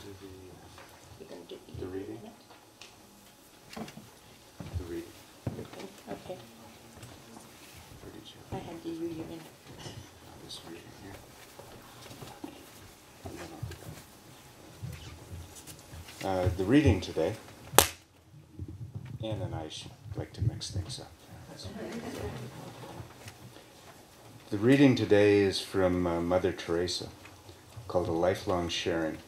You're going to do the reading? The reading. Okay. Where did you? I had the UU in. This reading here. The reading today, Ann and I like to mix things up. The reading today is from Mother Teresa, called A Lifelong Sharing.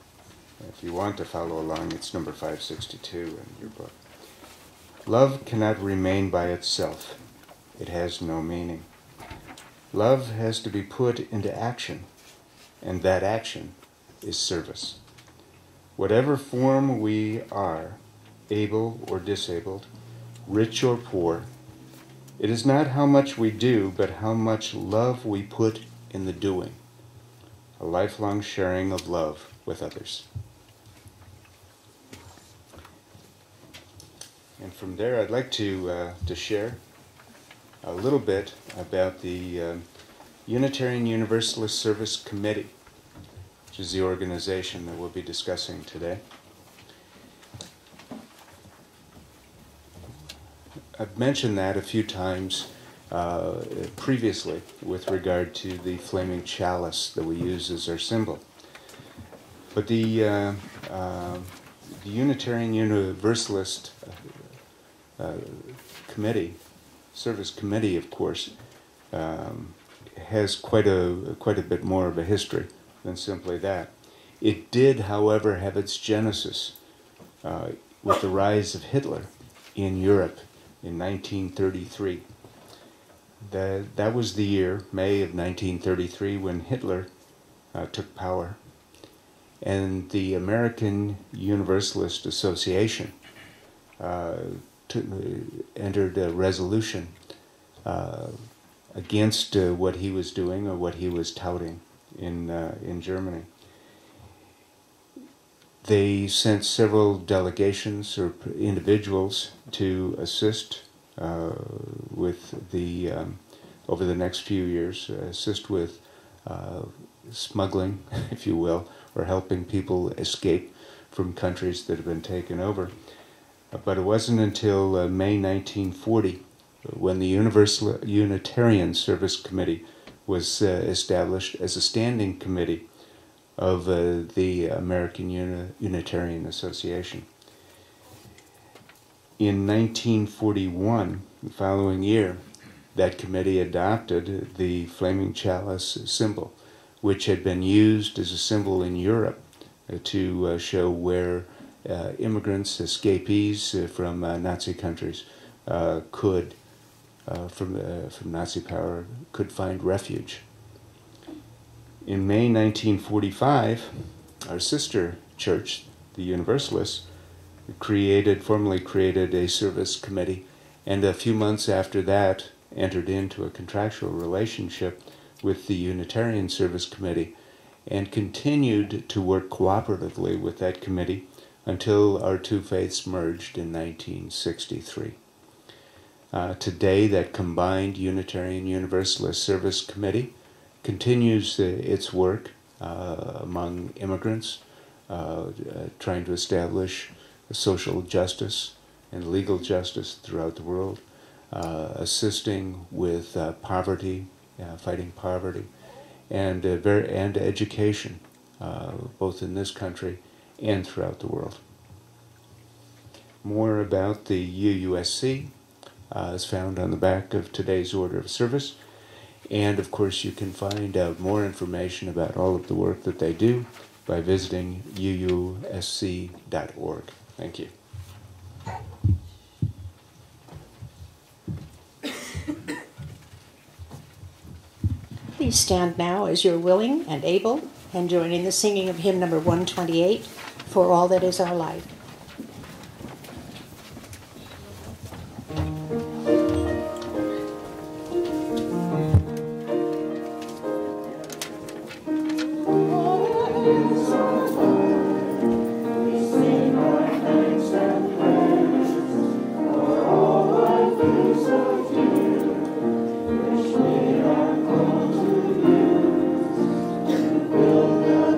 If you want to follow along, it's number 562 in your book. Love cannot remain by itself. It has no meaning. Love has to be put into action, and that action is service. Whatever form we are, able or disabled, rich or poor, it is not how much we do, but how much love we put in the doing. A lifelong sharing of love with others. And from there, I'd like to share a little bit about the Unitarian Universalist Service Committee, which is the organization that we'll be discussing today. I've mentioned that a few times previously with regard to the flaming chalice that we use as our symbol. But the Unitarian Universalist Committee, Service Committee, of course, has quite a bit more of a history than simply that. It did, however, have its genesis with the rise of Hitler in Europe in 1933. That was the year, May of 1933, when Hitler took power. And the American Universalist Association entered a resolution against what he was doing or what he was touting in Germany. They sent several delegations or individuals to assist with the over the next few years, assist with smuggling, if you will, or helping people escape from countries that have been taken over. But it wasn't until May 1940 when the Unitarian Service Committee was established as a standing committee of the American Unitarian Association. In 1941, the following year, that committee adopted the flaming chalice symbol, which had been used as a symbol in Europe to show where immigrants, escapees from Nazi countries from Nazi power could find refuge. In May 1945, our sister church, the Universalists, formally created a service committee, and a few months after that entered into a contractual relationship with the Unitarian Service Committee and continued to work cooperatively with that committee until our two faiths merged in 1963. Today, that combined Unitarian Universalist Service Committee continues its work among immigrants, trying to establish social justice and legal justice throughout the world, assisting with poverty, fighting poverty, and education, both in this country and throughout the world. More about the UUSC is found on the back of today's order of service. And of course, you can find out more information about all of the work that they do by visiting uusc.org. Thank you. Please stand now as you're willing and able and join in the singing of hymn number 128, For All That Is Our Life.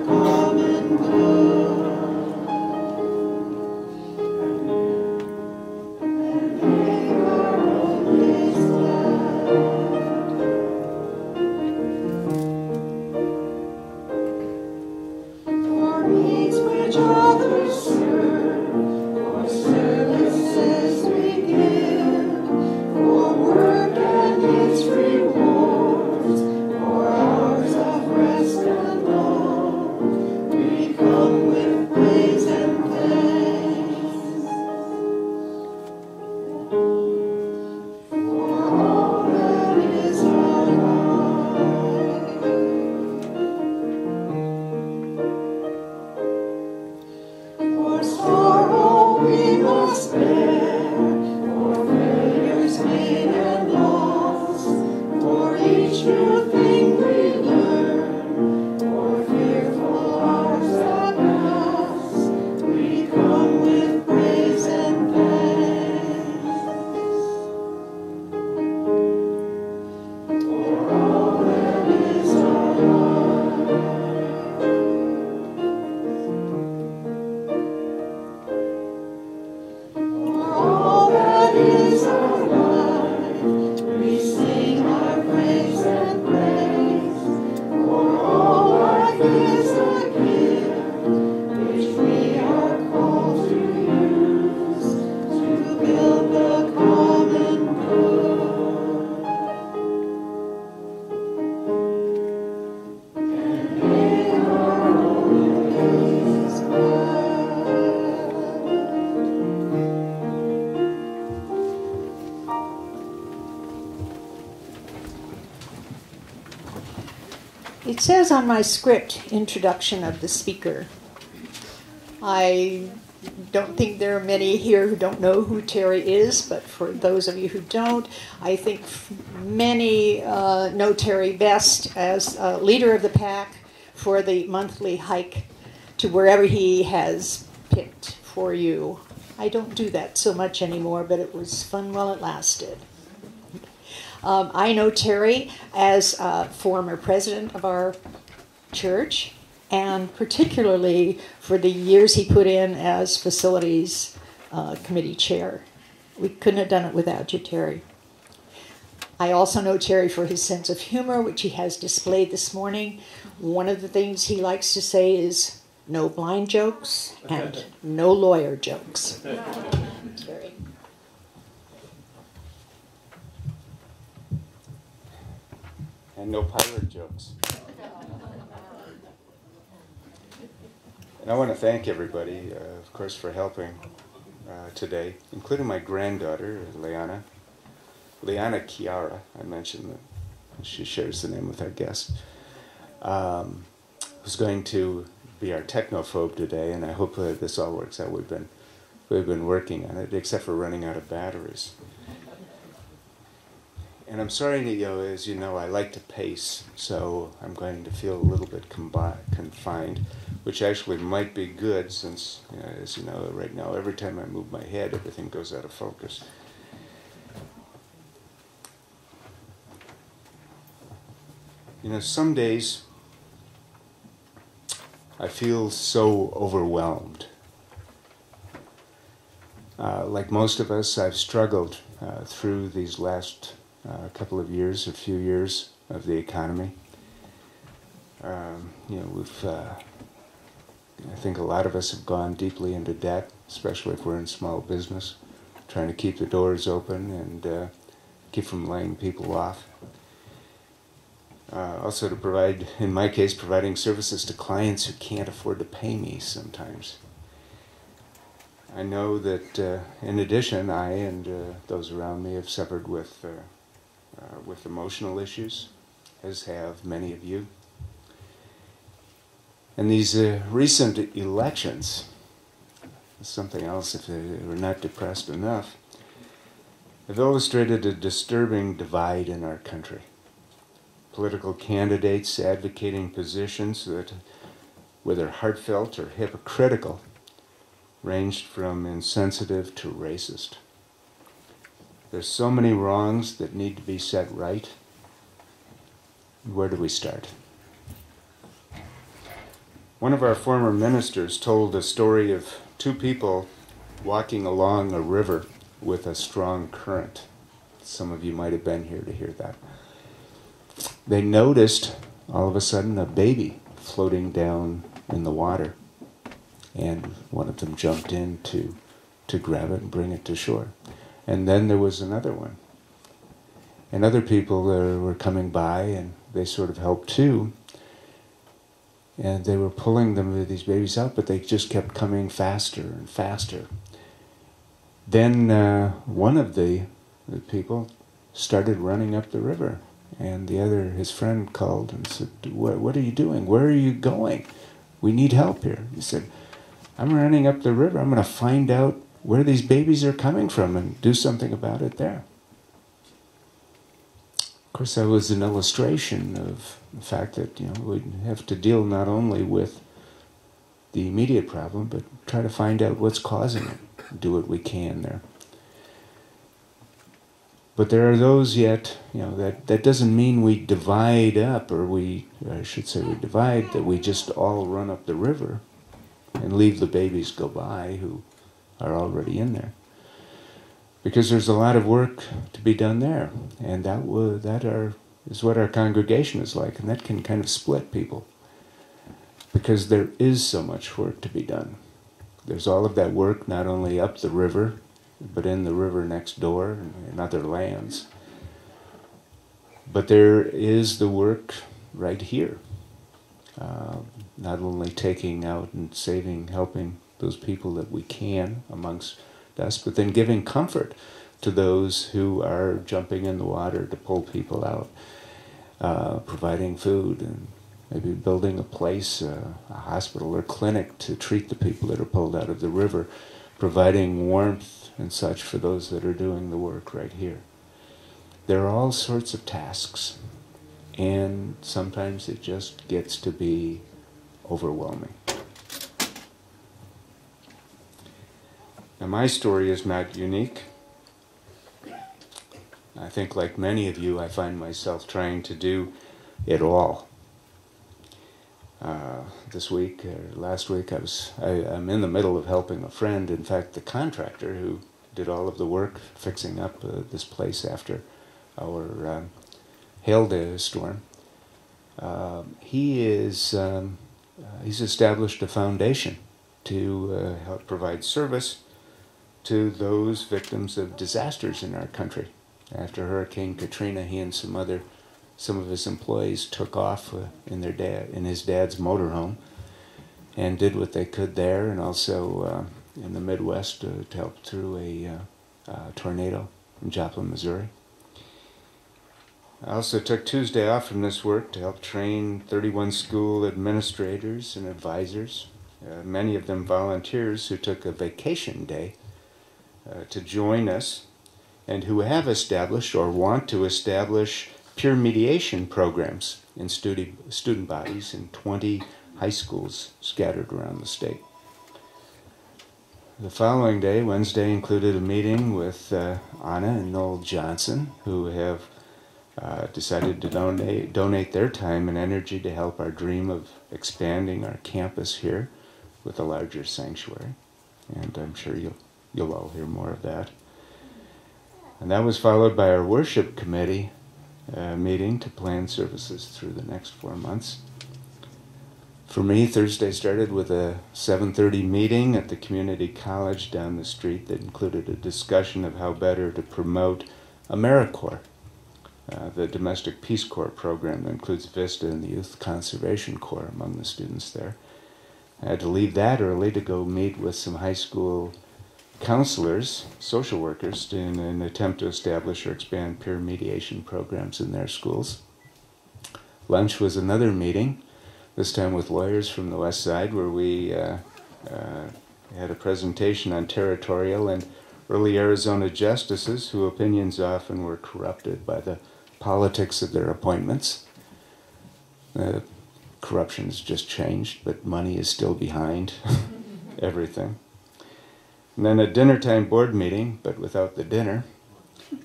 Common good. each other serve, for services we give, for work and its rewards, for hours of rest and love, we come with praise and thanks. For all that is our life. For sorrow we must bear, for failures gain and loss, for each new thing we learn, for fearful hours that pass, we come with praise and thanks. For all that is our life. For all that is our life, we sing our praise and praise. For all life is a gift, which we are called to use, to build the common good. And make our own days glad. It says on my script introduction of the speaker. I don't think there are many here who don't know who Terry is, but for those of you who don't, I think many know Terry best as leader of the pack for the monthly hike to wherever he has picked for you. I don't do that so much anymore, but it was fun while it lasted. I know Terry as former president of our church, and particularly for the years he put in as facilities committee chair. We couldn't have done it without you, Terry. I also know Terry for his sense of humor, which he has displayed this morning. One of the things he likes to say is, no blind jokes and no lawyer jokes. Terry. And no pirate jokes. And I want to thank everybody, of course, for helping today, including my granddaughter, Liana Chiara. I mentioned that she shares the name with our guest, who's going to be our technophobe today, and I hope that this all works out. We've been working on it, except for running out of batteries. And I'm sorry, as you know, I like to pace, so I'm going to feel a little bit confined, which actually might be good since, as you know, right now, every time I move my head, everything goes out of focus. Some days I feel so overwhelmed. Like most of us, I've struggled through these last couple of years, a few years of the economy. I think a lot of us have gone deeply into debt, especially if we're in small business, trying to keep the doors open and keep from laying people off. Also to provide, in my case, providing services to clients who can't afford to pay me sometimes. I know that, in addition, I and those around me have suffered with emotional issues, as have many of you. And these recent elections, something else if we're not depressed enough, have illustrated a disturbing divide in our country. Political candidates advocating positions that, whether heartfelt or hypocritical, ranged from insensitive to racist. There's so many wrongs that need to be set right. Where do we start? One of our former ministers told a story of two people walking along a river with a strong current. Some of you might have been here to hear that. They noticed all of a sudden a baby floating down in the water. And one of them jumped in to grab it and bring it to shore. And then there was another one. And other people were coming by, and they sort of helped too. And they were pulling these babies out, but they just kept coming faster and faster. Then one of the people started running up the river, and his friend called and said, what are you doing? Where are you going? We need help here. He said, I'm running up the river. I'm going to find out where these babies are coming from and do something about it there. Of course, that was an illustration of the fact that we have to deal not only with the immediate problem, but try to find out what's causing it, do what we can there. But there are those yet, that doesn't mean we divide up, or I should say we divide, that we just all run up the river and leave the babies go by who are already in there. Because there's a lot of work to be done there, and is what our congregation is like, and that can kind of split people. Because there is so much work to be done. There's all of that work not only up the river, but in the river next door and in other lands. But there is the work right here. Not only taking out and saving, helping those people that we can amongst us, but then giving comfort to those who are jumping in the water to pull people out, providing food, and maybe building a place, a hospital or clinic to treat the people that are pulled out of the river, providing warmth and such for those that are doing the work right here. There are all sorts of tasks, and sometimes it just gets to be overwhelming. Now, my story is not unique. I think, like many of you, I find myself trying to do it all. This week, or last week, I'm in the middle of helping a friend. In fact, the contractor who did all of the work fixing up this place after our hail storm. He's established a foundation to help provide service to those victims of disasters in our country. After Hurricane Katrina, he and some of his employees took off in his dad's motorhome and did what they could there, and also in the Midwest to help through a tornado in Joplin, Missouri. I also took Tuesday off from this work to help train 31 school administrators and advisors, many of them volunteers who took a vacation day to join us, and who have established or want to establish peer mediation programs in student bodies in 20 high schools scattered around the state. The following day, Wednesday, included a meeting with Anna and Noel Johnson, who have decided to donate their time and energy to help our dream of expanding our campus here with a larger sanctuary. And I'm sure you'll all hear more of that. And that was followed by our worship committee meeting to plan services through the next 4 months. For me, Thursday started with a 7:30 meeting at the community college down the street that included a discussion of how better to promote AmeriCorps, the Domestic Peace Corps program that includes VISTA and the Youth Conservation Corps among the students there. I had to leave that early to go meet with some high school counselors, social workers, in an attempt to establish or expand peer mediation programs in their schools. Lunch was another meeting, this time with lawyers from the West Side, where we had a presentation on territorial and early Arizona justices whose opinions often were corrupted by the politics of their appointments. Corruption has just changed, but money is still behind everything. And then a dinner-time board meeting, but without the dinner,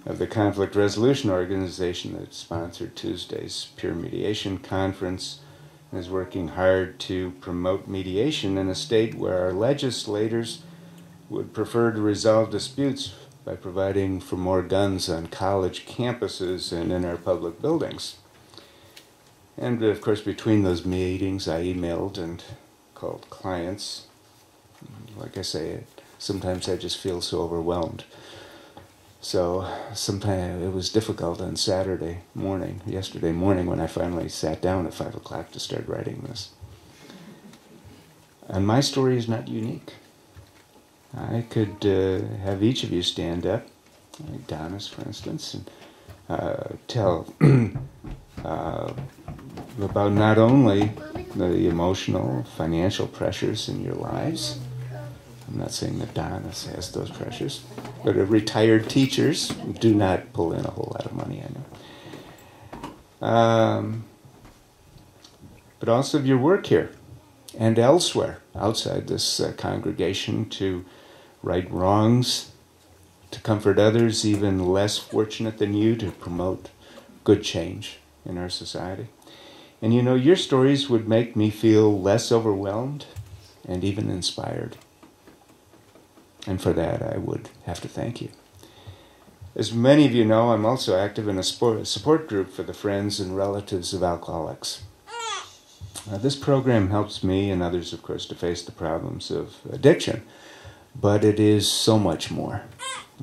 of the Conflict Resolution Organization that sponsored Tuesday's peer mediation conference and is working hard to promote mediation in a state where our legislators would prefer to resolve disputes by providing for more guns on college campuses and in our public buildings. And of course, between those meetings, I emailed and called clients Like I say, sometimes I just feel so overwhelmed. So sometimes it was difficult on yesterday morning, when I finally sat down at 5 o'clock to start writing this. And my story is not unique. I could have each of you stand up, like Donna's, for instance, and tell about not only the emotional, financial pressures in your lives. I'm not saying that Donna has those pressures, but retired teachers do not pull in a whole lot of money, I know. But also of your work here and elsewhere outside this congregation to right wrongs, to comfort others even less fortunate than you, to promote good change in our society. And you know, your stories would make me feel less overwhelmed and even inspired. And for that, I would have to thank you. As many of you know, I'm also active in a support group for the friends and relatives of alcoholics. This program helps me and others, of course, to face the problems of addiction, but it is so much more.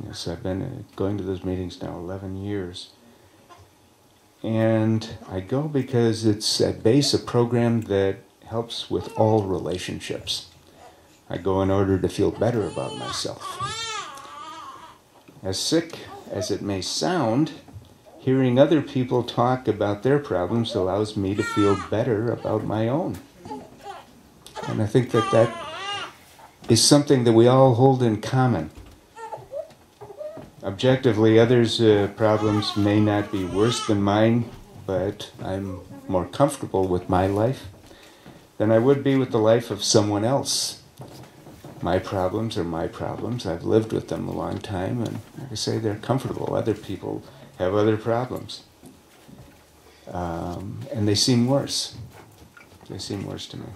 Yes, I've been going to those meetings now 11 years. And I go because it's at base a program that helps with all relationships. I go in order to feel better about myself. As sick as it may sound, hearing other people talk about their problems allows me to feel better about my own. And I think that that is something that we all hold in common. Objectively, others' problems may not be worse than mine, but I'm more comfortable with my life than I would be with the life of someone else. My problems are my problems. I've lived with them a long time, and like I say, they're comfortable. Other people have other problems. And they seem worse. They seem worse to me.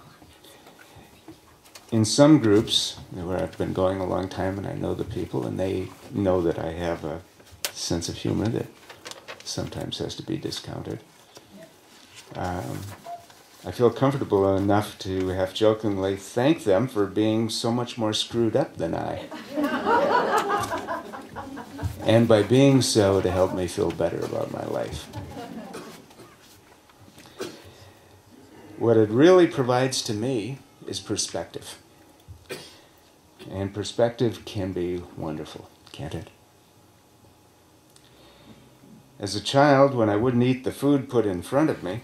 In some groups, where I've been going a long time and I know the people, and they know that I have a sense of humor that sometimes has to be discounted, I feel comfortable enough to have jokingly thank them for being so much more screwed up than I. And by being so, to help me feel better about my life. What it really provides to me is perspective. And perspective can be wonderful, can't it? As a child, when I wouldn't eat the food put in front of me,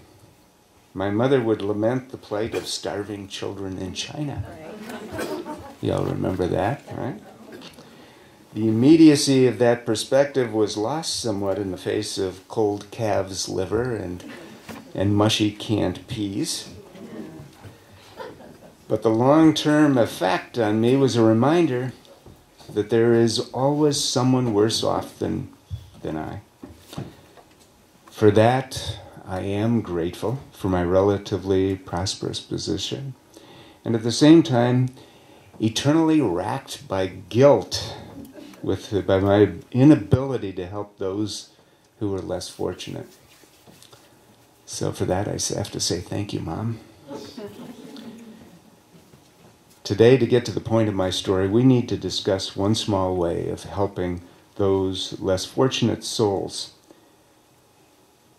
my mother would lament the plight of starving children in China. Y'all remember that, right? The immediacy of that perspective was lost somewhat in the face of cold calf's liver and mushy canned peas. But the long-term effect on me was a reminder that there is always someone worse off than I. For that, I am grateful for my relatively prosperous position, and at the same time, eternally racked by guilt by my inability to help those who are less fortunate. So for that, I have to say thank you, Mom. Today, to get to the point of my story, we need to discuss one small way of helping those less fortunate souls.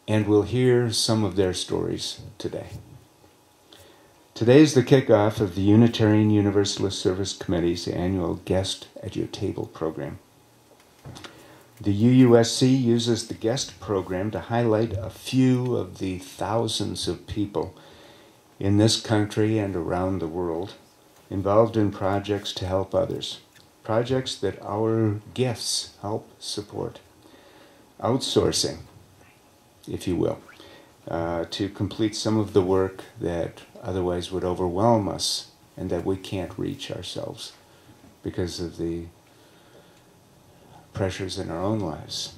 And we'll hear some of their stories today. Today's the kickoff of the Unitarian Universalist Service Committee's annual Guest at Your Table program. The UUSC uses the guest program to highlight a few of the thousands of people in this country and around the world involved in projects to help others, projects that our gifts help support. Outsourcing, if you will, to complete some of the work that otherwise would overwhelm us and that we can't reach ourselves because of the pressures in our own lives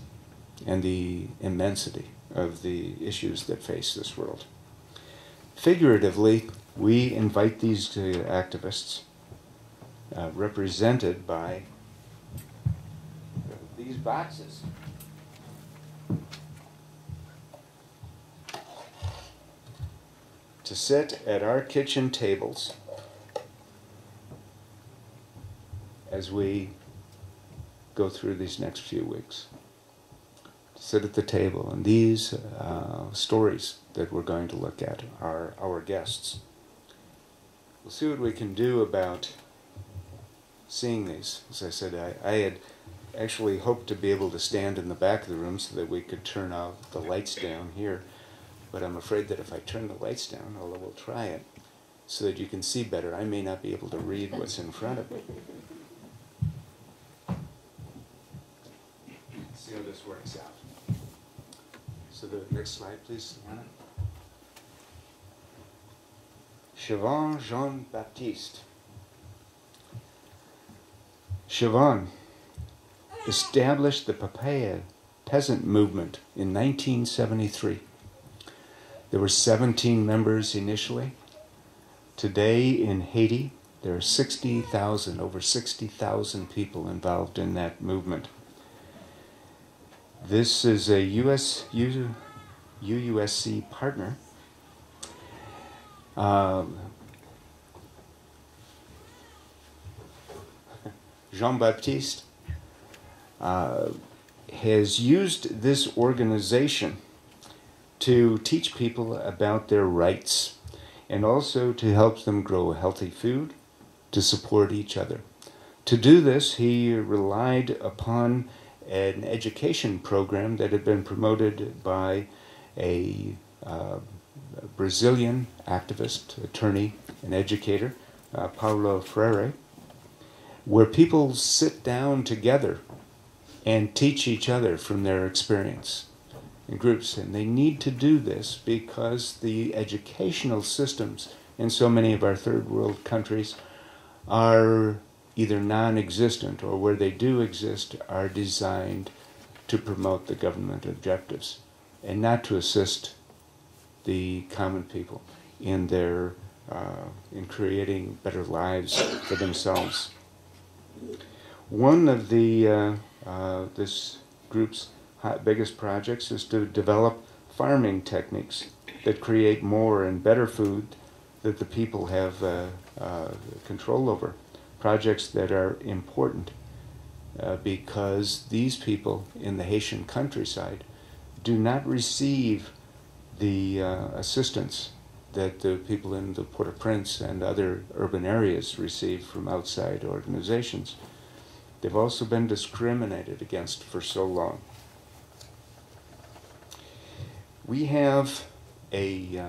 and the immensity of the issues that face this world. Figuratively, we invite these activists, represented by these boxes, to sit at our kitchen tables as we go through these next few weeks. Sit at the table, and these stories that we're going to look at are our guests. We'll see what we can do about seeing these. As I said, I had actually hoped to be able to stand in the back of the room so that we could turn out the lights down here, but I'm afraid that if I turn the lights down, although we'll try it, so that you can see better, I may not be able to read what's in front of me. See how this works out. So the next slide, please. Chauvin Jean-Baptiste. Chauvin established the Papaya peasant movement in 1973. There were 17 members initially. Today in Haiti, there are 60,000, over 60,000 people involved in that movement. This is a UUSC partner. Jean-Baptiste has used this organization to teach people about their rights and also to help them grow healthy food, to support each other. To do this, he relied upon an education program that had been promoted by a Brazilian activist, attorney, and educator, Paulo Freire, where people sit down together and teach each other from their experience in groups. And they need to do this because the educational systems in so many of our third world countries are either non-existent, or where they do exist are designed to promote the government objectives and not to assist the common people in their in creating better lives for themselves. One of the this group's biggest projects is to develop farming techniques that create more and better food that the people have control over. Projects that are important because these people in the Haitian countryside do not receive the assistance that the people in the Port-au-Prince and other urban areas receive from outside organizations. They've also been discriminated against for so long. We have a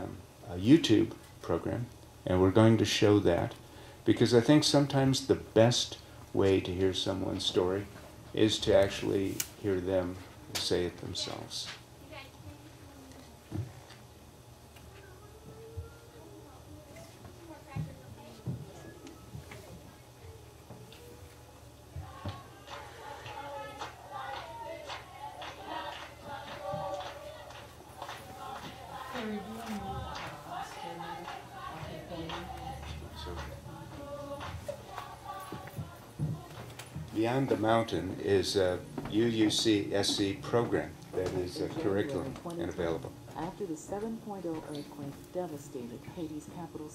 YouTube program, and we're going to show that, because I think sometimes the best way to hear someone's story is to actually hear them say it themselves. Beyond the Mountain is a UUCSC program that is a curriculum and available. After the 7.0 earthquake devastated Haiti's capital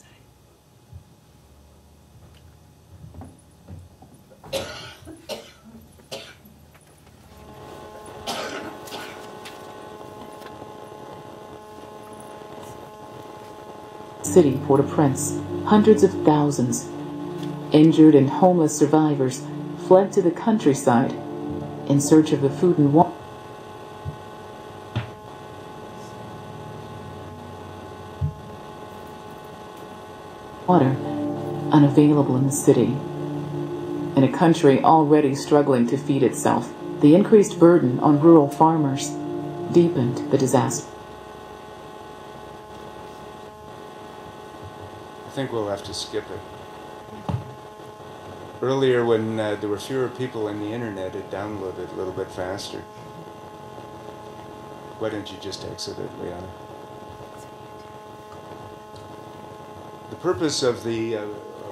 city, Port-au-Prince, hundreds of thousands, injured and homeless survivors, fled to the countryside in search of the food and water unavailable in the city. In a country already struggling to feed itself, the increased burden on rural farmers deepened the disaster. I think we'll have to skip it. Earlier, when there were fewer people on the internet, it downloaded a little bit faster. Why don't you just exit it, Leona? The purpose of the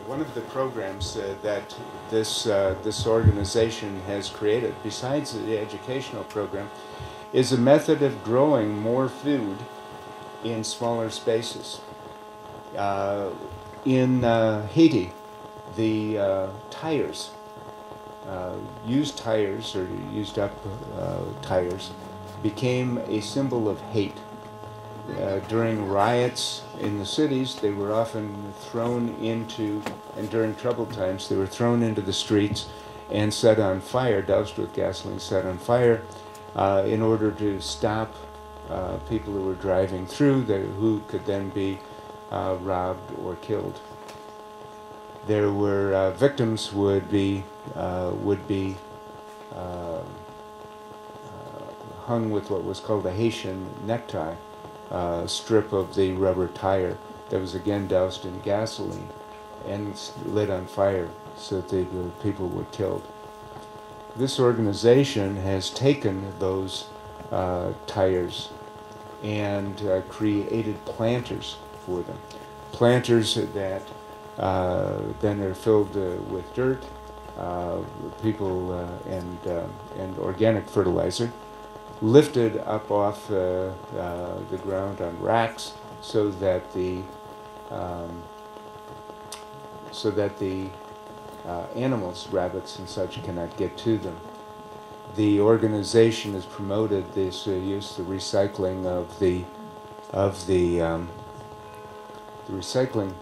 one of the programs that this organization has created, besides the educational program, is a method of growing more food in smaller spaces. In Haiti, the tires used tires or used up tires became a symbol of hate. During riots in the cities, they were often thrown into, and during troubled times, they were thrown into the streets and set on fire, doused with gasoline, set on fire, in order to stop people who were driving through, who could then be robbed or killed. There were victims would be hung with what was called a Haitian necktie, strip of the rubber tire that was again doused in gasoline and lit on fire so that the people were killed. This organization has taken those tires and created planters for them. Planters that then are filled with dirt, and organic fertilizer, lifted up off the ground on racks so that the animals, rabbits and such, cannot get to them. The organization has promoted this use, the recycling of the recycling.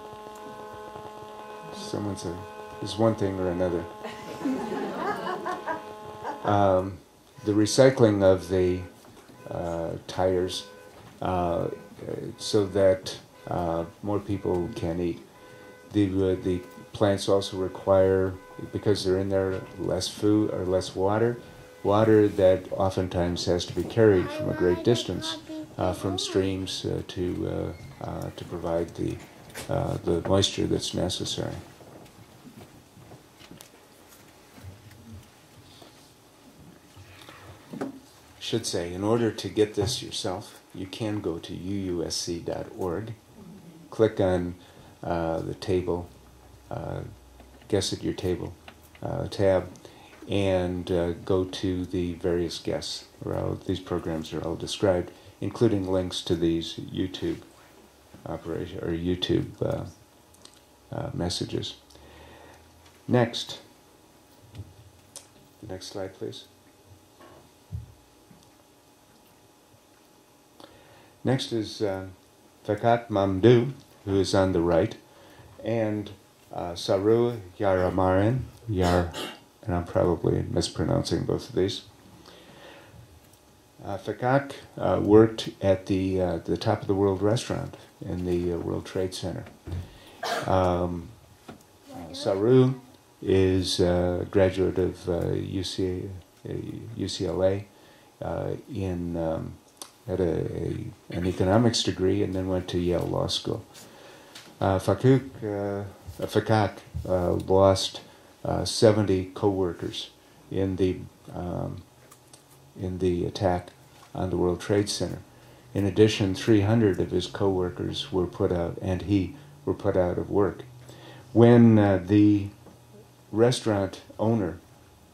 Someone said, is one thing or another. The recycling of the tires so that more people can eat. The plants also require, because they're in there, less food or less water that oftentimes has to be carried from a great distance from streams to provide the moisture that's necessary. Should say, in order to get this yourself, you can go to uusc.org, click on the table, Guess at Your Table tab, and go to the various guests. These programs are all described, including links to these YouTube messages. Next. The next slide, please. Next is Fakat Mamdouh, who is on the right, and Saru Yaramaran, and I'm probably mispronouncing both of these. Fakat worked at the top of the world restaurant in the World Trade Center. Saru is a graduate of UCLA had an economics degree and then went to Yale Law School. Fakat lost 70 co-workers in the attack on the World Trade Center. In addition, 300 of his co-workers were put out, and he were put out of work. When the restaurant owner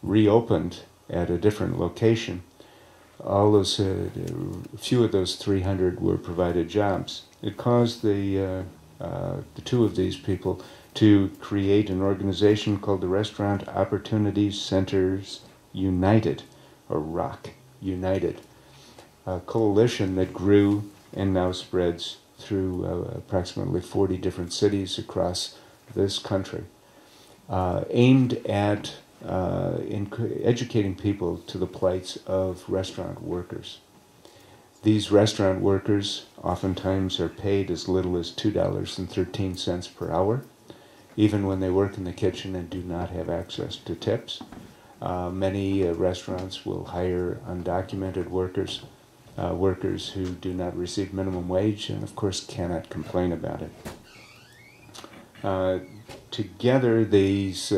reopened at a different location, few of those 300 were provided jobs. It caused the two of these people to create an organization called the Restaurant Opportunity Centers United, or ROC United, a coalition that grew and now spreads through approximately 40 different cities across this country, aimed at educating people to the plights of restaurant workers. These restaurant workers oftentimes are paid as little as $2.13 per hour, even when they work in the kitchen and do not have access to tips. Many restaurants will hire undocumented workers, workers who do not receive minimum wage and of course cannot complain about it. Together, these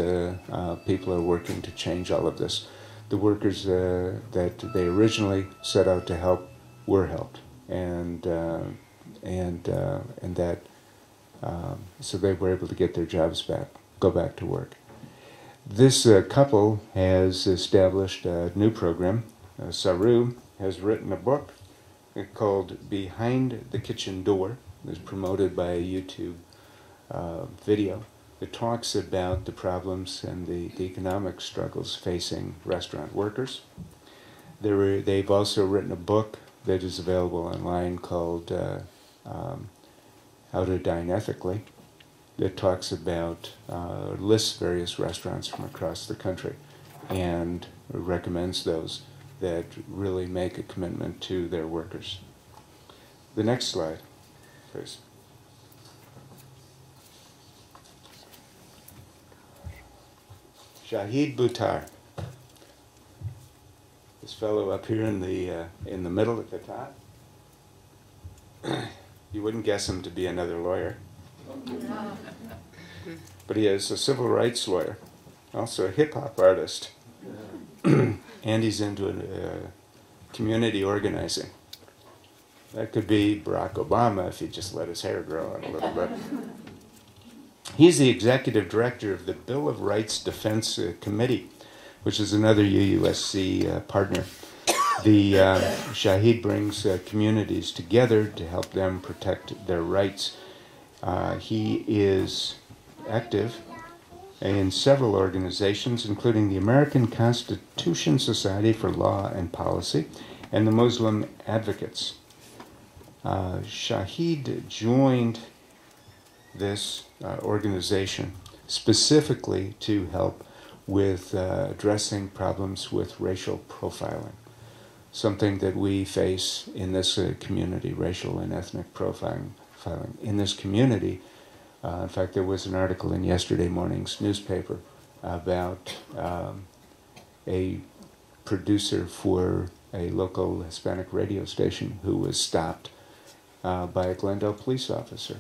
people are working to change all of this. The workers that they originally set out to help were helped, and that so they were able to get their jobs back, go back to work. This couple has established a new program. Saru has written a book called Behind the Kitchen Door. It was promoted by a YouTube video. that talks about the problems and the economic struggles facing restaurant workers. They've also written a book that is available online called How to Dine Ethically, that talks about, lists various restaurants from across the country and recommends those that really make a commitment to their workers. The next slide, please. Shahid Buttar. This fellow up here in the middle at the top. You wouldn't guess him to be another lawyer. But he is a civil rights lawyer, also a hip-hop artist. And he's into community organizing. That could be Barack Obama if he just let his hair grow out a little bit. He's the executive director of the Bill of Rights Defense Committee, which is another UUSC partner. The Shahid brings communities together to help them protect their rights. He is active in several organizations, including the American Constitution Society for Law and Policy and the Muslim Advocates. Shahid joined this organization specifically to help with addressing problems with racial profiling, something that we face in this community, racial and ethnic profiling. In this community, in fact, there was an article in yesterday morning's newspaper about a producer for a local Hispanic radio station who was stopped by a Glendale police officer,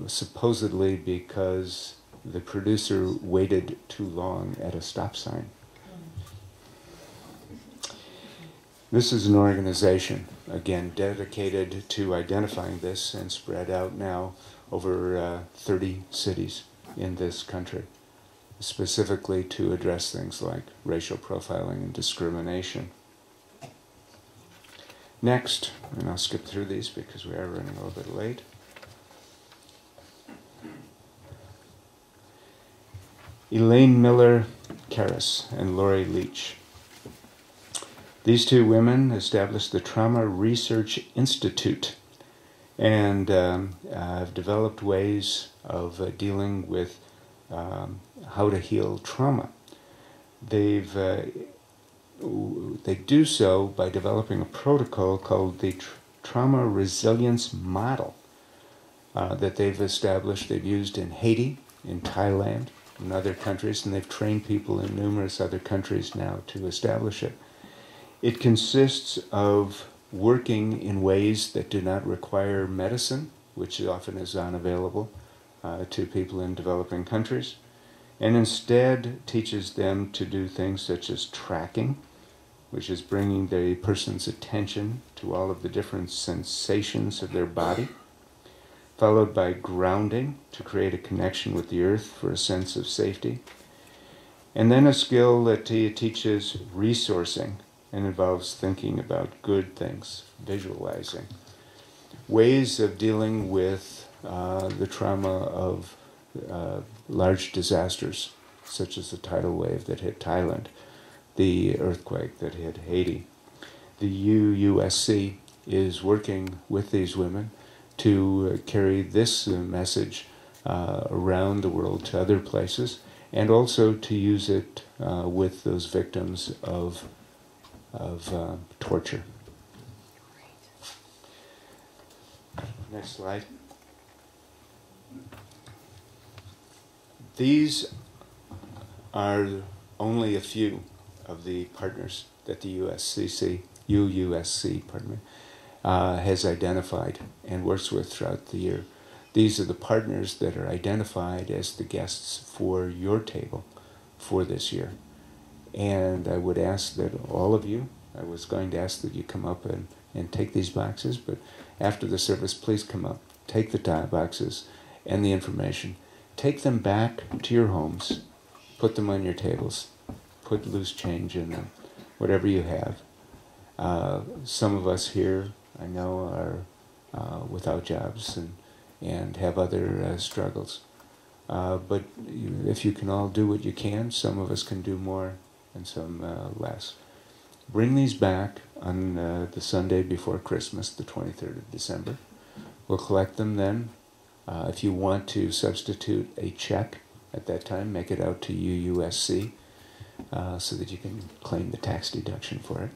supposedly because the producer waited too long at a stop sign. This is an organization, again, dedicated to identifying this and spread out now over 30 cities in this country, specifically to address things like racial profiling and discrimination. Next, and I'll skip through these because we are running a little bit late. Elaine Miller Karras and Lori Leach. These two women established the Trauma Research Institute and have developed ways of dealing with how to heal trauma. They do so by developing a protocol called the Trauma Resilience Model that they've established. They've used in Haiti, in Thailand, in other countries, and they've trained people in numerous other countries now to establish it. It consists of working in ways that do not require medicine, which often is unavailable to people in developing countries, and instead teaches them to do things such as tracking, which is bringing the person's attention to all of the different sensations of their body, followed by grounding to create a connection with the earth for a sense of safety, and then a skill that teaches resourcing and involves thinking about good things, visualizing, ways of dealing with the trauma of large disasters, such as the tidal wave that hit Thailand, the earthquake that hit Haiti. The UUSC is working with these women to carry this message around the world to other places, and also to use it with those victims of torture. Next slide. These are only a few of the partners that the UUSC has identified and works with throughout the year. These are the partners that are identified as the guests for your table for this year. And I would ask that all of you, I was going to ask that you come up and take these boxes, but after the service, please come up, take the boxes and the information, take them back to your homes, put them on your tables, put loose change in them, whatever you have. Some of us here, I know, are without jobs and have other struggles. But if you can all do what you can, some of us can do more and some less. Bring these back on the Sunday before Christmas, the 23rd of December. We'll collect them then. If you want to substitute a check at that time, make it out to UUSC so that you can claim the tax deduction for it.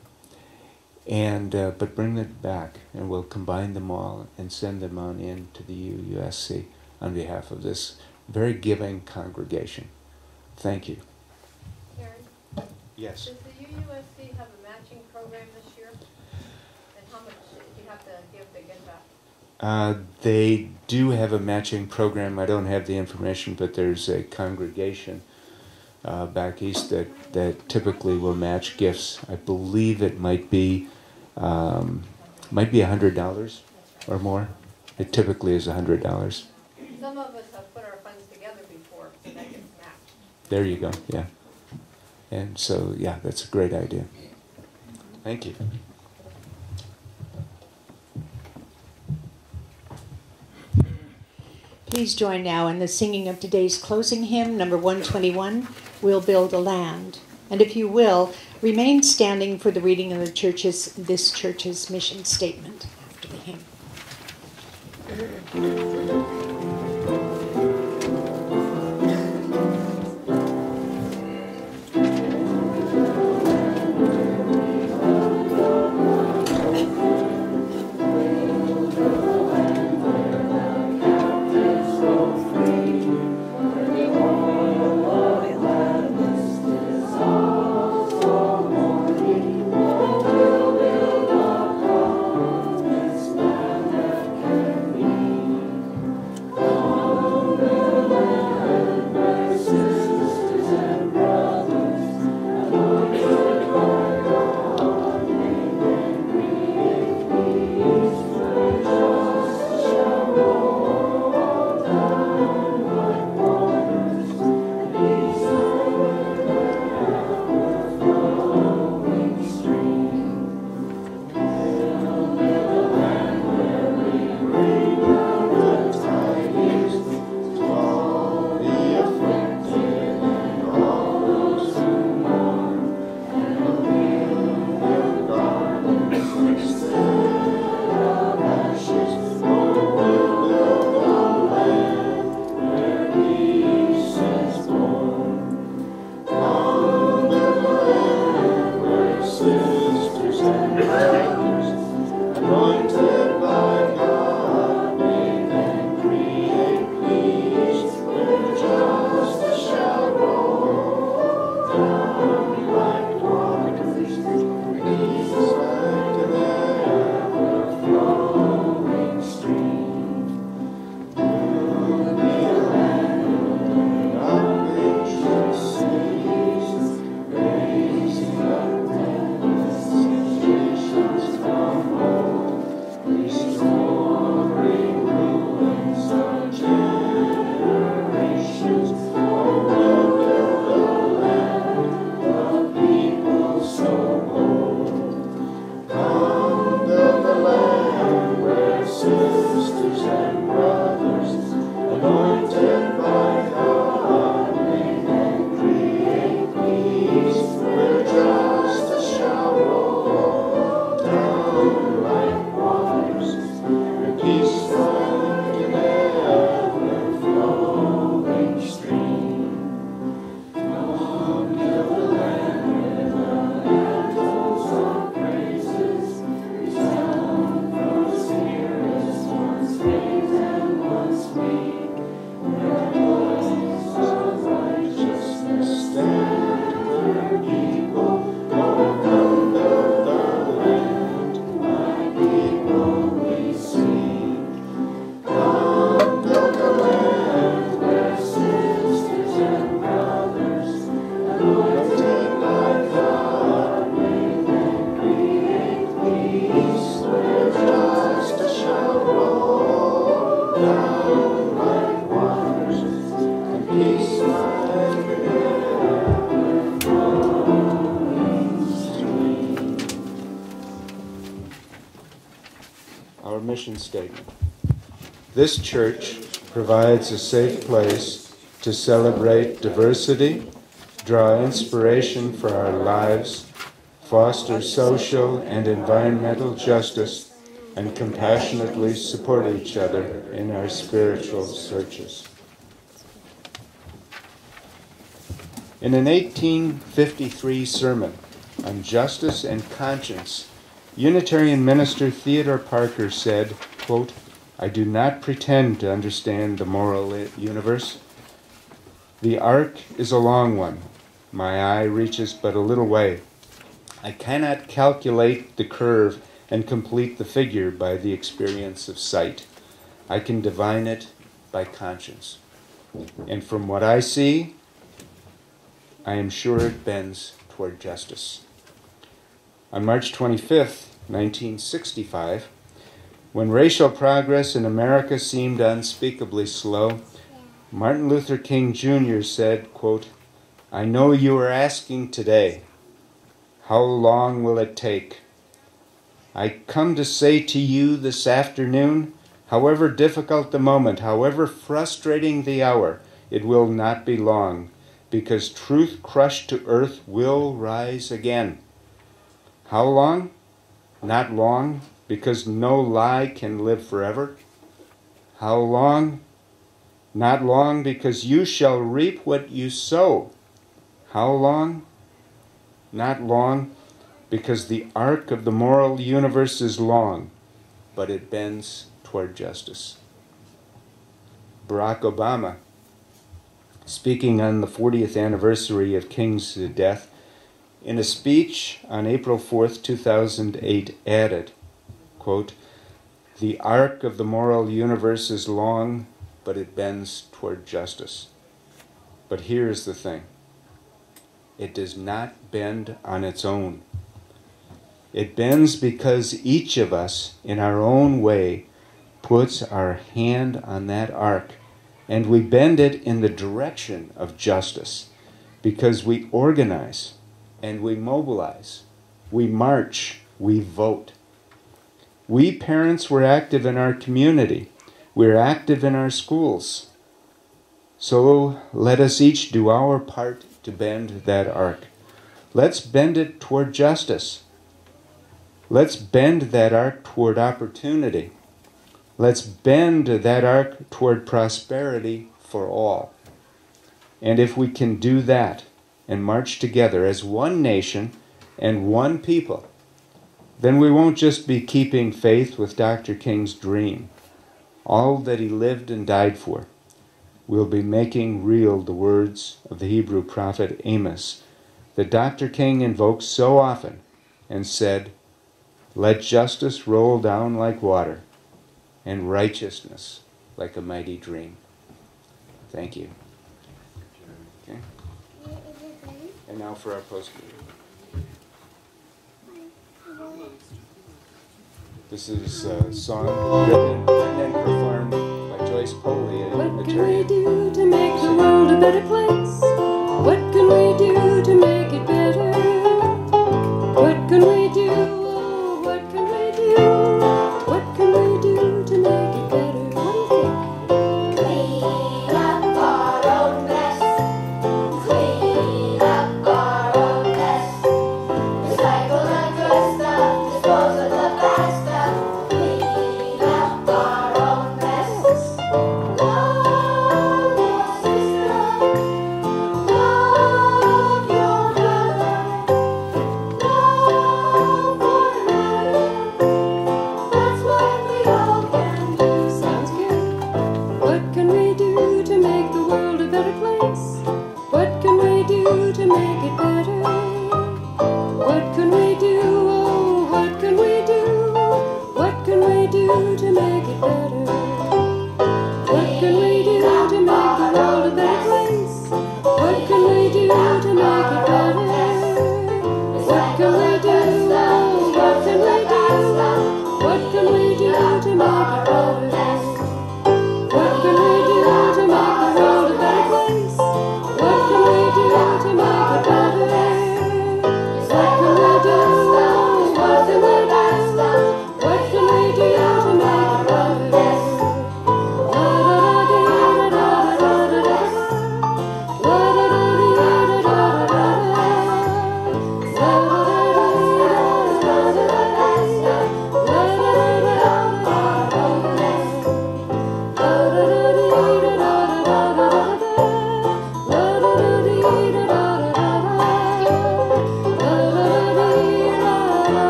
And but bring them back, and we'll combine them all and send them on in to the UUSC on behalf of this very giving congregation. Thank you. Terry, Yes. does the UUSC have a matching program this year? And how much do you have to give to get that? They do have a matching program. I don't have the information, but there's a congregation back east that typically will match gifts. I believe it might be $100 or more. It typically is $100. Some of us have put our funds together before, so that gets matched. There you go. Yeah. And so, yeah, that's a great idea. Thank you. Please join now in the singing of today's closing hymn, number 121, We'll Build a Land. And if you will, remain standing for the reading of this church's mission statement after the hymn. Mission statement. This church provides a safe place to celebrate diversity, draw inspiration for our lives, foster social and environmental justice, and compassionately support each other in our spiritual searches. In an 1853 sermon on justice and conscience, Unitarian minister Theodore Parker said, quote, "I do not pretend to understand the moral universe. The arc is a long one. My eye reaches but a little way. I cannot calculate the curve and complete the figure by the experience of sight. I can divine it by conscience. And from what I see, I am sure it bends toward justice." On March 25th, 1965, when racial progress in America seemed unspeakably slow, Martin Luther King Jr. said, quote, "I know you are asking today, how long will it take? I come to say to you this afternoon, however difficult the moment, however frustrating the hour, it will not be long, because truth crushed to earth will rise again. How long? Not long, because no lie can live forever. How long? Not long, because you shall reap what you sow. How long? Not long, because the arc of the moral universe is long, but it bends toward justice." Barack Obama, speaking on the 40th anniversary of King's death, in a speech on April 4th, 2008, added, quote, "The arc of the moral universe is long, but it bends toward justice. But here's the thing. It does not bend on its own. It bends because each of us, in our own way, puts our hand on that arc, and we bend it in the direction of justice, because we organize and we mobilize, we march, we vote. We parents were active in our community. We're active in our schools. So let us each do our part to bend that arc. Let's bend it toward justice. Let's bend that arc toward opportunity. Let's bend that arc toward prosperity for all. And if we can do that and march together as one nation and one people, then we won't just be keeping faith with Dr. King's dream, all that he lived and died for. We'll be making real the words of the Hebrew prophet Amos that Dr. King invoked so often and said, "Let justice roll down like water and righteousness like a mighty dream." Thank you. Okay. And now for our post-meeting. This is a song written and performed by Joyce Poley at What can we Unitarian. do to make the world a better place? What can we do to make it better? What can we do? Oh, what can we do? What can we do to make it better? What do you think? Clean up our own mess. Clean up our own mess. Recycle the good stuff, dispose of the bad stuff. Clean up our own mess. Love your sister. Love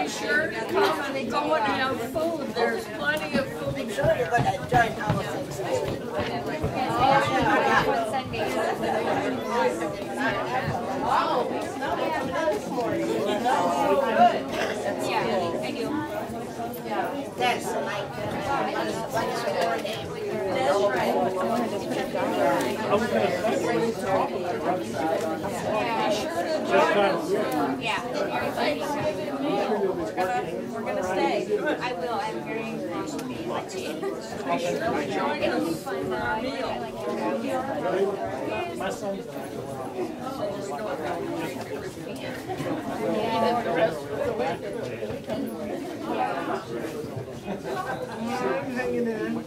Be sure to come and go when you have food. There's plenty of food. That's like We're gonna stay. I will. I'm very anxious to be lucky. Be sure to join us for our meal. hanging in.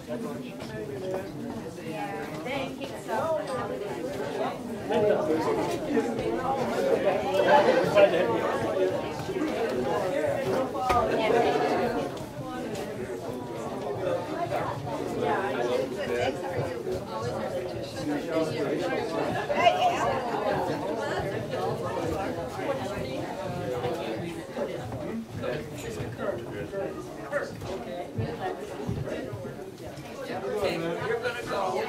You're gonna go.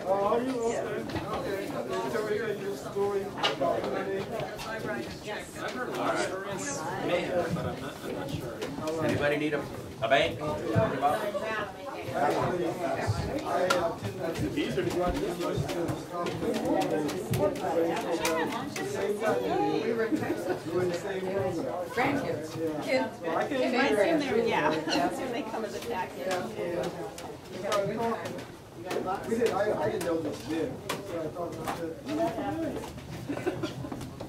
Are you okay? Tell me your story about money. I've heard a lot of stories, man, but I'm not sure. Anybody need a bank? Actually, I attended the graduate university of Wisconsin. We were doing the same program. Grandkids. Yeah. Kids. I can't see there. Yeah. Soon they come as a package. We did. I didn't know this then. So I thought about it.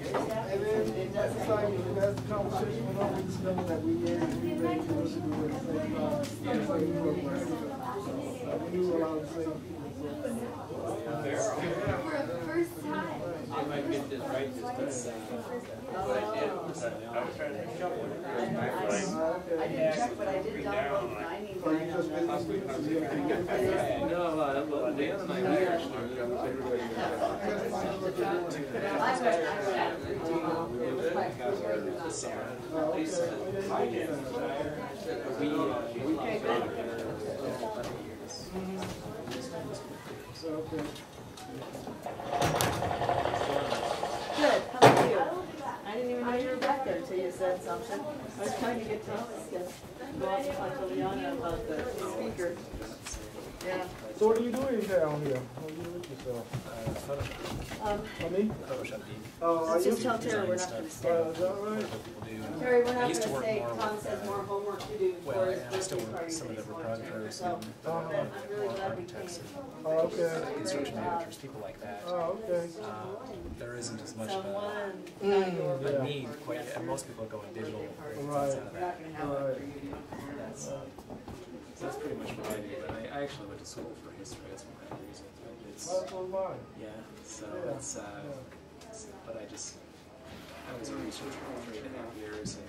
And then as the conversation went on, we discovered that we were in the university with the same program. So we knew a lot of the same people. I might get this right this time. What I did was I was trying to catch up with it. I didn't check, but I did download 99. So you just visited students and you have No, well, Dan and I actually. Okay. Good, how about you? I didn't even know you were back there until you said something. I was trying to get Thomas to go off and talk to Liana about the speaker. Yeah. So what are you doing down here? What are you doing with yourself? Me? Let's just tell Terry we're not gonna stay. Is that right? Terry, we're not gonna stay. Tom says more homework to do for his birthday party. some of the reproductors So, and I'm really glad we came. Oh, okay. construction managers, people like that. Oh, okay. There isn't as much of Someone, a need quite yet. And most people are going digital Right. outside of that. Right. That's pretty much what I do. But I actually went to school for history. That's one of the reasons. But it's That's what mine. yeah. So Yeah. but I was a researcher for 3.5 years, and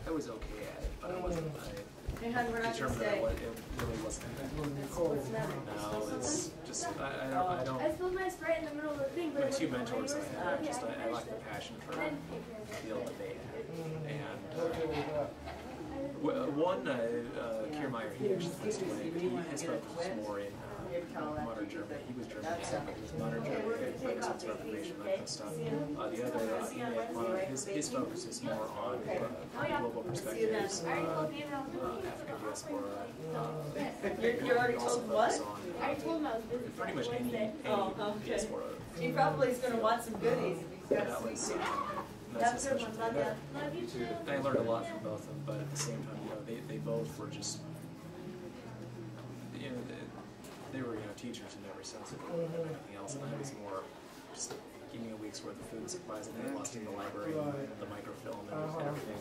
I was okay at it, but I wasn't. hey hon, we're not gonna Determined stay. that it really wasn't. What's the matter? No, it's just I don't. I spilled my Sprite in the middle of the thing, but The two mentors I had, I like the passion for the field that they had, and one, Kiermaier, he actually passed away, but his focus was more in modern Germany. He was German, but his modern Germany focus on Reformation, that kind of stuff. The other, his focus is more on global perspectives, African diaspora. You already told him what? I told him I was busy. Pretty much any diaspora. He probably is gonna want some goodies if he's got That some. was, Have that's a good essentially one, love ya. Love you too. I learned a lot from both of them, but at the same time, they both were just, they were, teachers in every sense of it, and everything else, and I was more just give me a week's worth of food supplies and I lost in the library, the microfilm and everything.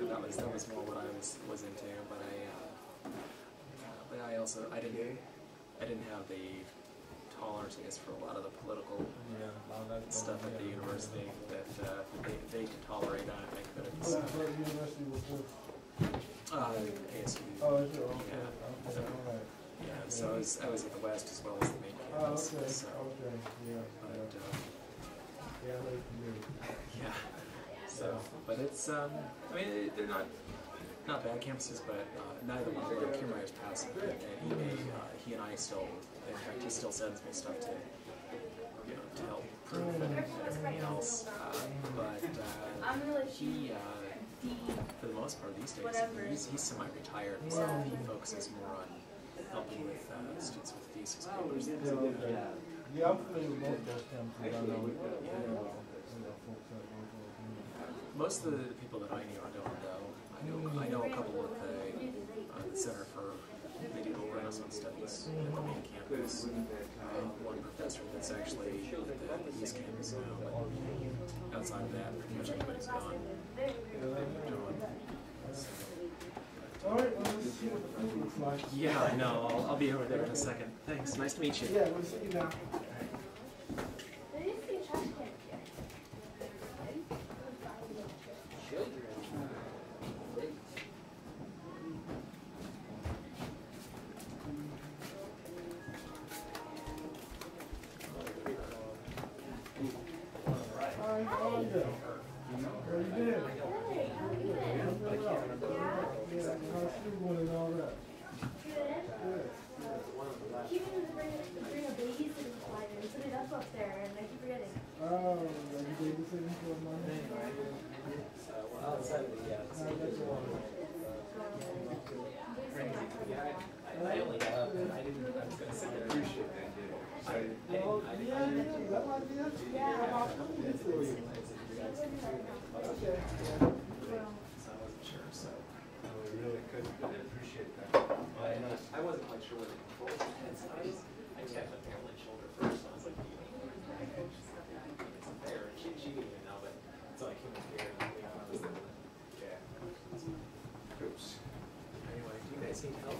That was more what I was into, but I also didn't have the tolerance, I guess, for a lot of the political stuff at the university that they could tolerate. I couldn't. So. What university was this? ASU. Oh, is it? Okay. Yeah. Okay, all right. Yeah. So I was at the West as well as the main Oh, campus. okay. So, Okay. Yeah. but, Yeah, But it's, I mean, they're not bad campuses, but neither one where Kiermaier's passed, and he and I still, in fact, he still sends me stuff to, you know, to help proof and everything else. But he, for the most part these days, he's semi-retired, so he focuses more on helping with students with thesis papers. Yeah, I'm familiar with both those campuses. I know, folks that work for Most of the people that I know, I know a couple at the Center for Medieval Renaissance Studies at the main campus. One professor that's actually at the East Campus now, but outside of that, pretty much everybody's gone. All right, well, let's see what the food looks like. Yeah, I know. I'll be over there in a second. Thanks. Nice to meet you. Yeah, we'll see you now. I wasn't quite sure what the controls were. I tapped my parent shoulder first, and I was like, it's there. And she didn't even know, but until I came up here, I was like, yeah. Oops. Anyway, do you guys need help?